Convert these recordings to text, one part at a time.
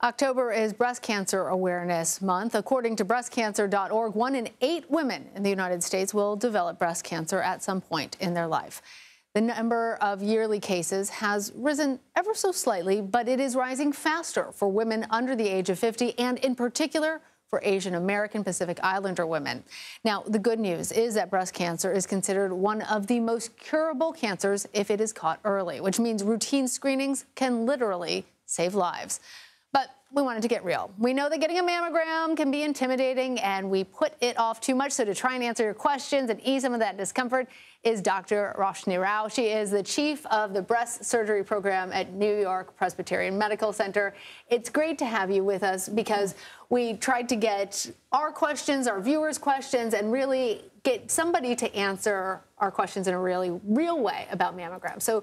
October is Breast Cancer Awareness Month. According to breastcancer.org, 1 in 8 women in the United States will develop breast cancer at some point in their life. The number of yearly cases has risen ever so slightly, but it is rising faster for women under the age of 50 and in particular for Asian American Pacific Islander women. Now, the good news is that breast cancer is considered one of the most curable cancers if it is caught early, which means routine screenings can literally save lives. But we wanted to get real. We know that getting a mammogram can be intimidating and we put it off too much. So to try and answer your questions and ease some of that discomfort is Dr. Roshni Rao. She is the chief of the breast surgery program at New York Presbyterian Medical Center. It's great to have you with us because we tried to get our questions, our viewers' questions, and really get somebody to answer our questions in a really real way about mammograms. So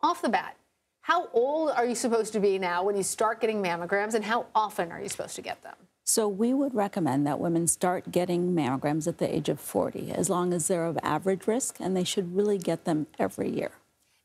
off the bat, how old are you supposed to be now when you start getting mammograms, and how often are you supposed to get them? So we would recommend that women start getting mammograms at the age of 40, as long as they're of average risk, and they should really get them every year.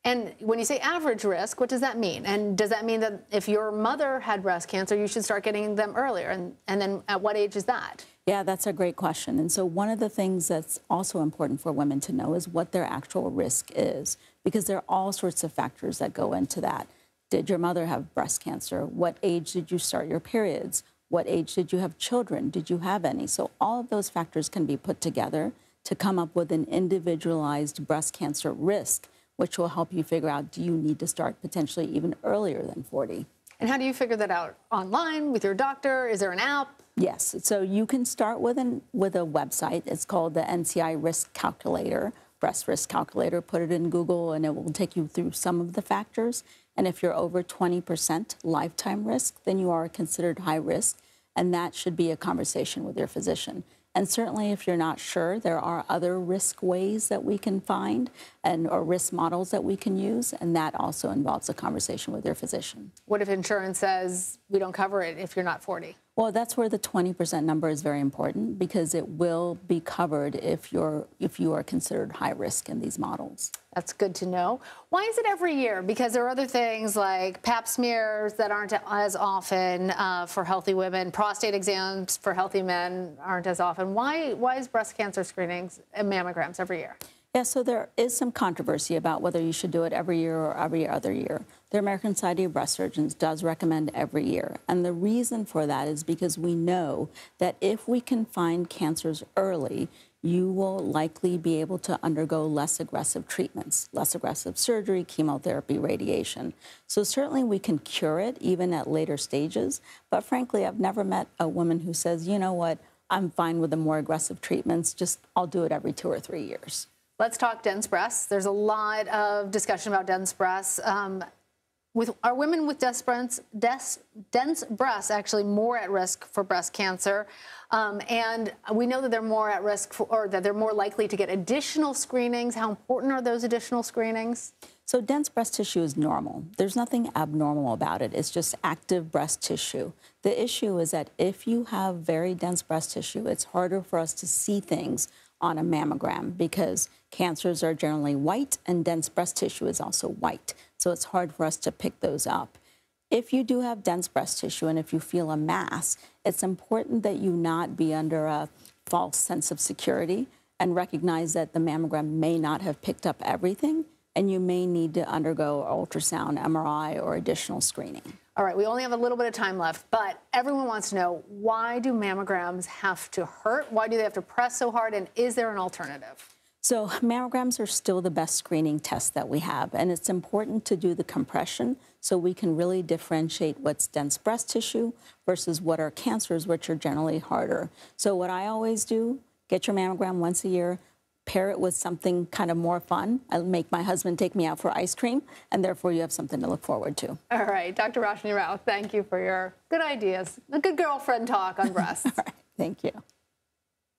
And when you say average risk, what does that mean? And does that mean that if your mother had breast cancer, you should start getting them earlier? And then at what age is that? Yeah, that's a great question. And so one of the things that's also important for women to know is what their actual risk is, because there are all sorts of factors that go into that. Did your mother have breast cancer? What age did you start your periods? What age did you have children? Did you have any? So all of those factors can be put together to come up with an individualized breast cancer risk, which will help you figure out, do you need to start potentially even earlier than 40? And how do you figure that out? Online, with your doctor? Is there an app? Yes, so you can start with a website. It's called the NCI Risk Calculator, Breast Risk Calculator. Put it in Google and it will take you through some of the factors. And if you're over 20% lifetime risk, then you are considered high risk, and that should be a conversation with your physician. And certainly if you're not sure, there are other risk ways that we can find or risk models that we can use, and that also involves a conversation with your physician. What if insurance says we don't cover it if you're not 40? Well, that's where the 20% number is very important, because it will be covered if you are considered high risk in these models. That's good to know. Why is it every year? Because there are other things like pap smears that aren't as often for healthy women. Prostate exams for healthy men aren't as often. Why is breast cancer screenings and mammograms every year? Yeah, so there is some controversy about whether you should do it every year or every other year. The American Society of Breast Surgeons does recommend every year. And the reason for that is because we know that if we can find cancers early, you will likely be able to undergo less aggressive treatments, less aggressive surgery, chemotherapy, radiation. So certainly we can cure it even at later stages. But frankly, I've never met a woman who says, you know what, I'm fine with the more aggressive treatments, just I'll do it every 2 or 3 years. Let's talk dense breasts. There's a lot of discussion about dense breasts. Are women with dense breasts actually more at risk for breast cancer? And we know that they're more at risk or that they're more likely to get additional screenings. How important are those additional screenings? So dense breast tissue is normal. There's nothing abnormal about it. It's just active breast tissue. The issue is that if you have very dense breast tissue, it's harder for us to see things on a mammogram because cancers are generally white and dense breast tissue is also white. So it's hard for us to pick those up. If you do have dense breast tissue and if you feel a mass, it's important that you not be under a false sense of security and recognize that the mammogram may not have picked up everything and you may need to undergo ultrasound, MRI, or additional screening. All right, we only have a little bit of time left, but everyone wants to know, why do mammograms have to hurt? Why do they have to press so hard? And is there an alternative? So mammograms are still the best screening test that we have, and it's important to do the compression so we can really differentiate what's dense breast tissue versus what are cancers, which are generally harder. So what I always do, get your mammogram once a year, pair it with something kind of more fun. I make my husband take me out for ice cream, and therefore you have something to look forward to. All right, Dr. Roshni Rao, thank you for your good ideas, a good girlfriend talk on breasts. All right, thank you.